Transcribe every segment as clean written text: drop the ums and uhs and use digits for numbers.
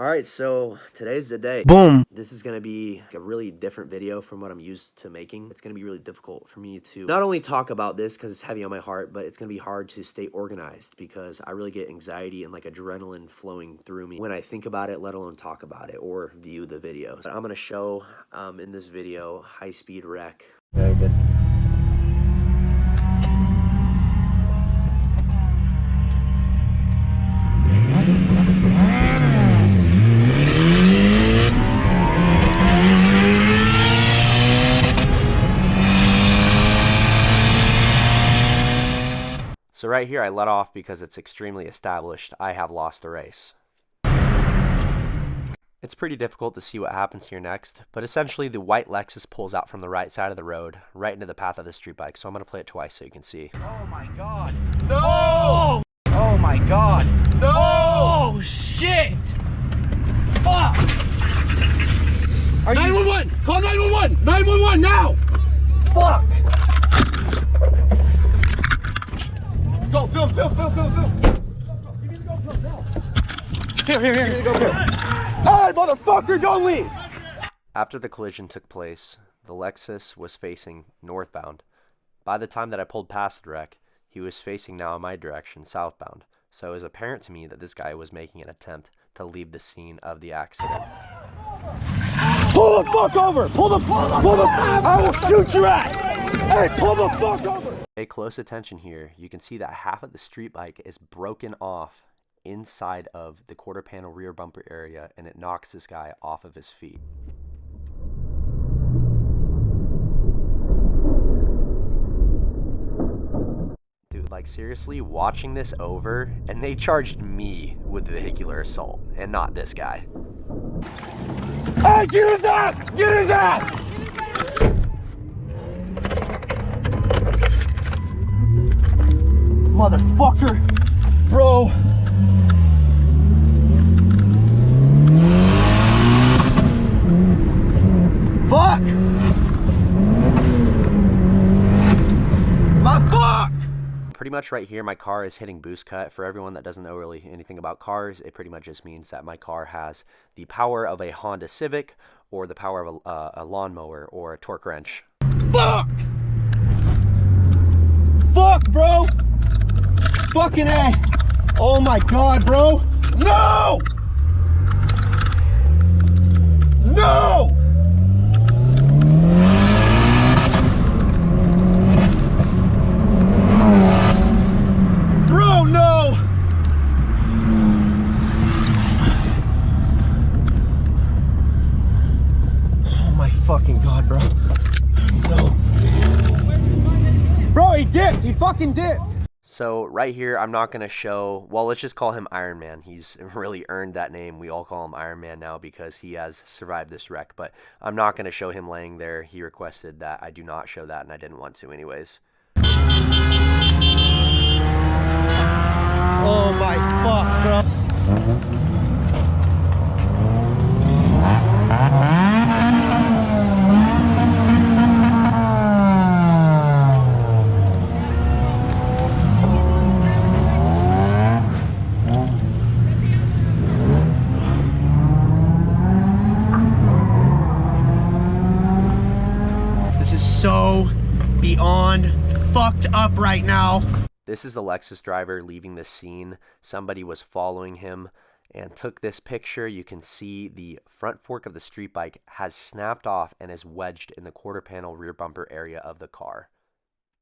Alright, so today's the day. Boom. This is going to be a really different video from what I'm used to making. It's going to be really difficult for me to not only talk about this because it's heavy on my heart, but it's going to be hard to stay organized because I really get anxiety and like adrenaline flowing through me when I think about it, let alone talk about it or view the videos. I'm going to show in this video high-speed wreck. Very good. So right here I let off because it's extremely established I have lost the race. It's pretty difficult to see what happens here next, but essentially the white Lexus pulls out from the right side of the road, right into the path of the street bike, so I'm going to play it twice so you can see. Oh my god. No! Oh my god. No! Oh shit! Fuck! Are you 911! Call 911! 911 now! fuck? Go, film. Here. Hey, motherfucker, don't leave! After the collision took place, the Lexus was facing northbound. By the time that I pulled past the wreck, he was facing now in my direction, southbound. So it was apparent to me that this guy was making an attempt to leave the scene of the accident. Pull the fuck over! Pull the I will shoot your ass! Hey, pull the fuck over! Pay close attention here. You can see that half of the street bike is broken off inside of the quarter panel rear bumper area, and it knocks this guy off of his feet. Dude, like seriously, watching this over, and they charged me with vehicular assault, and not this guy. Hey, get his ass! Get his ass! Motherfucker! Bro! Fuck! My fuck! Pretty much right here, my car is hitting boost cut. For everyone that doesn't know really anything about cars, it pretty much just means that my car has the power of a Honda Civic or the power of a lawnmower or a torque wrench. Fuck! Fuck, bro! Fucking A! Oh my god, bro! No! No! Bro, no! Oh my fucking god, bro. No. Bro, he dipped! He fucking dipped! So right here, I'm not going to show, well, let's just call him Iron Man. He's really earned that name. We all call him Iron Man now because he has survived this wreck, but I'm not going to show him laying there. He requested that I do not show that, and I didn't want to anyways. Oh my fuck, bro. This is so beyond fucked up right now. This is the Lexus driver leaving the scene. Somebody was following him and took this picture. You can see the front fork of the street bike has snapped off and is wedged in the quarter panel rear bumper area of the car.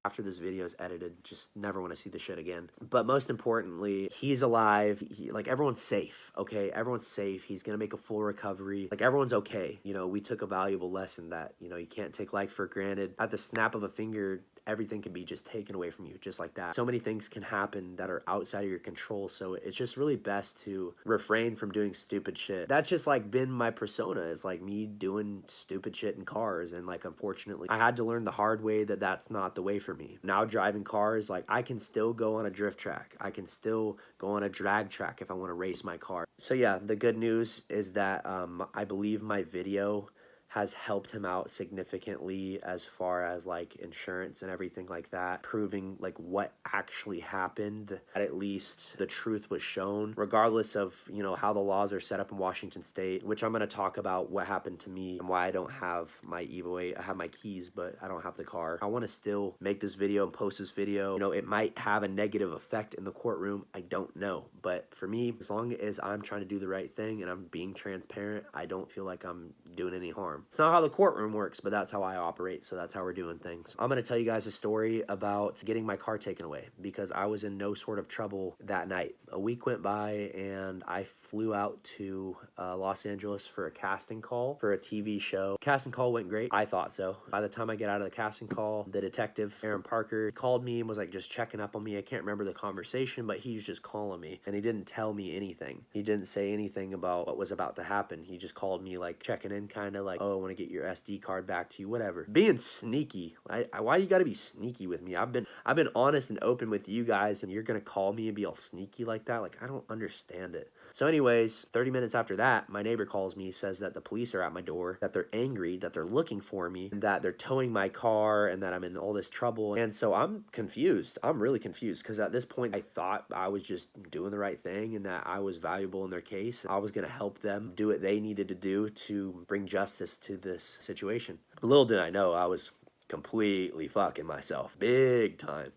After this video is edited, just never want to see the shit again. But most importantly, he's alive. Like, everyone's safe, okay? Everyone's safe. He's going to make a full recovery. Like, everyone's okay. You know, we took a valuable lesson that, you know, you can't take life for granted. At the snap of a finger, everything can be just taken away from you just like that. So many things can happen that are outside of your control, so it's just really best to refrain from doing stupid shit. That's just like been my persona, is like me doing stupid shit in cars, and like unfortunately I had to learn the hard way that that's not the way for me. Now driving cars, like I can still go on a drift track, I can still go on a drag track if I want to race my car. So yeah, the good news is that I believe my video has helped him out significantly as far as like insurance and everything like that, proving like what actually happened, that at least the truth was shown, regardless of, you know, how the laws are set up in Washington State, which I'm going to talk about what happened to me and why I don't have my Evo 8. I have my keys, but I don't have the car. I want to still make this video and post this video. You know, it might have a negative effect in the courtroom. I don't know. But for me, as long as I'm trying to do the right thing and I'm being transparent, I don't feel like I'm doing any harm. It's not how the courtroom works, but that's how I operate. So that's how we're doing things. I'm going to tell you guys a story about getting my car taken away because I was in no sort of trouble that night. A week went by and I flew out to Los Angeles for a casting call for a TV show. Casting call went great. I thought so. By the time I get out of the casting call, the detective, Aaron Parker, called me and was like just checking up on me. I can't remember the conversation, but he's just calling me and he didn't tell me anything. He didn't say anything about what was about to happen. He just called me like checking in, kind of like, oh, I want to get your SD card back to you, whatever. Being sneaky. Why you got to be sneaky with me? I've been honest and open with you guys and you're going to call me and be all sneaky like that? Like, I don't understand it. So anyways, 30 minutes after that, my neighbor calls me, says that the police are at my door, that they're angry, that they're looking for me, and that they're towing my car, and that I'm in all this trouble. And so I'm confused. I'm really confused because at this point, I thought I was just doing the right thing and that I was valuable in their case. I was going to help them do what they needed to do to bring justice to this situation. Little did I know I was completely fucking myself. Big time.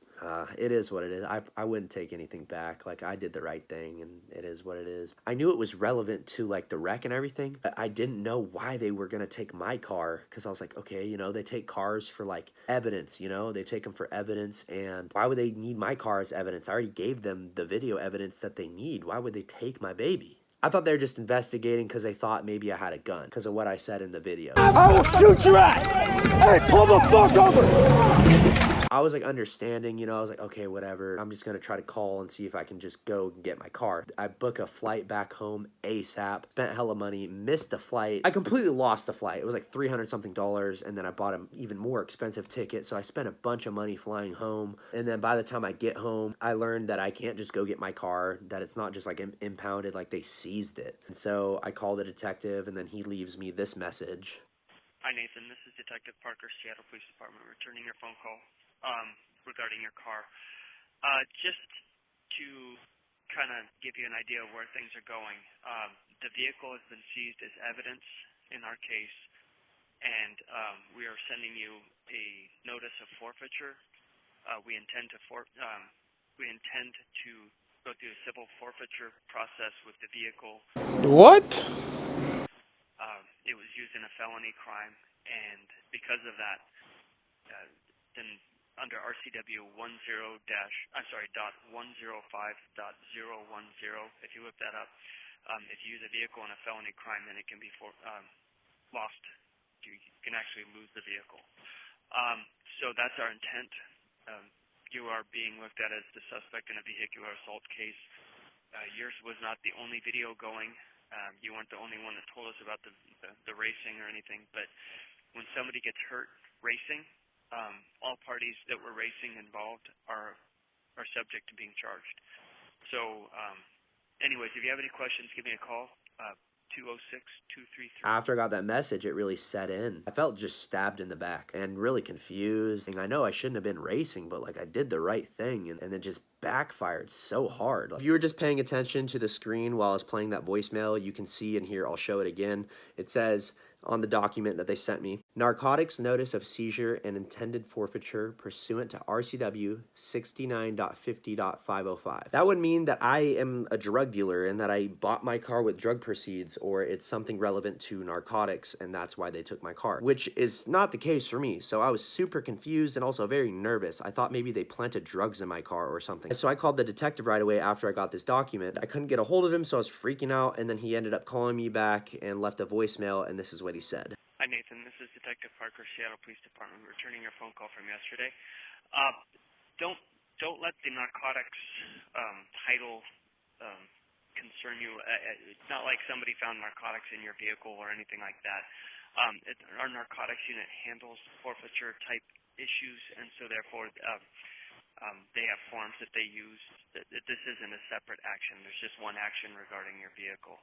It is what it is. I wouldn't take anything back. Like, I did the right thing and it is what it is. I knew it was relevant to like the wreck and everything, but I didn't know why they were going to take my car. Cause I was like, okay, you know, they take cars for like evidence, you know, they take them for evidence. And why would they need my car as evidence? I already gave them the video evidence that they need. Why would they take my baby? I thought they were just investigating because they thought maybe I had a gun because of what I said in the video. I will shoot your ass! Hey, pull the fuck over! I was like understanding, you know, I was like, okay, whatever. I'm just going to try to call and see if I can just go and get my car. I book a flight back home ASAP, spent hella money, missed the flight. I completely lost the flight. It was like $300 something, and then I bought an even more expensive ticket. So I spent a bunch of money flying home. And then by the time I get home, I learned that I can't just go get my car, that it's not just like impounded, like they seized it. And so I call the detective and then he leaves me this message. Hi, Nathan. This is Detective Parker, Seattle Police Department, returning your phone call regarding your car. Just to kind of give you an idea of where things are going, the vehicle has been seized as evidence in our case, and we are sending you a notice of forfeiture. We intend to go through a civil forfeiture process with the vehicle. What? It was used in a felony crime, and because of that, then under RCW 10.105.010, if you look that up, if you use a vehicle in a felony crime, then it can be lost. You can actually lose the vehicle. So that's our intent. You are being looked at as the suspect in a vehicular assault case. Yours was not the only video going. You weren't the only one that told us about the racing or anything, but when somebody gets hurt racing, all parties that were racing involved are subject to being charged. So anyways, if you have any questions, give me a call, 206-233. After I got that message, it really set in. I felt just stabbed in the back and really confused. And I know I shouldn't have been racing, but like I did the right thing and it just backfired so hard. If you were just paying attention to the screen while I was playing that voicemail, you can see in here, I'll show it again. It says on the document that they sent me, narcotics notice of seizure and intended forfeiture pursuant to RCW 69.50.505. That would mean that I am a drug dealer and that I bought my car with drug proceeds, or it's something relevant to narcotics and that's why they took my car, which is not the case for me. So I was super confused and also very nervous. I thought maybe they planted drugs in my car or something. So I called the detective right away after I got this document. I couldn't get a hold of him, so I was freaking out, and then he ended up calling me back and left a voicemail, and this is what he said. Hi, Nathan. This is Detective Parker, Seattle Police Department, returning your phone call from yesterday. Don't let the narcotics title concern you. It's not like somebody found narcotics in your vehicle or anything like that. Our narcotics unit handles forfeiture-type issues, and so therefore they have forms that they use. This isn't a separate action. There's just one action regarding your vehicle.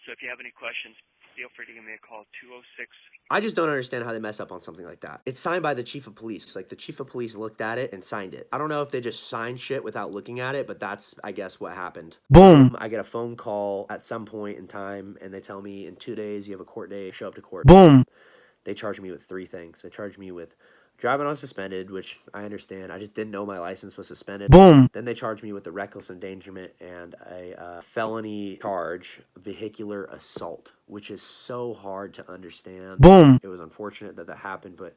So if you have any questions, feel free to give me a call, 206. I just don't understand how they mess up on something like that. It's signed by the chief of police. Like, the chief of police looked at it and signed it. I don't know if they just signed shit without looking at it, but that's, I guess, what happened. Boom. I get a phone call at some point in time, and they tell me in 2 days you have a court day, show up to court. Boom. They charge me with 3 things. They charge me with driving on suspended, which I understand. I just didn't know my license was suspended. Boom. Then they charged me with the reckless endangerment and a felony charge, vehicular assault, which is so hard to understand. Boom. It was unfortunate that that happened, but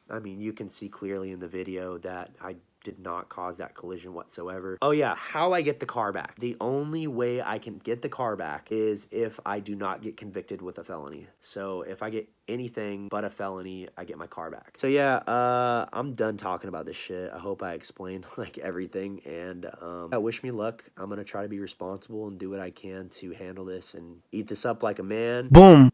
I mean, you can see clearly in the video that I did not cause that collision whatsoever. Oh yeah, how I get the car back. The only way I can get the car back is if I do not get convicted with a felony. So if I get anything but a felony, I get my car back. So yeah, I'm done talking about this shit. I hope I explained like everything, and wish me luck. I'm gonna try to be responsible and do what I can to handle this and eat this up like a man. Boom.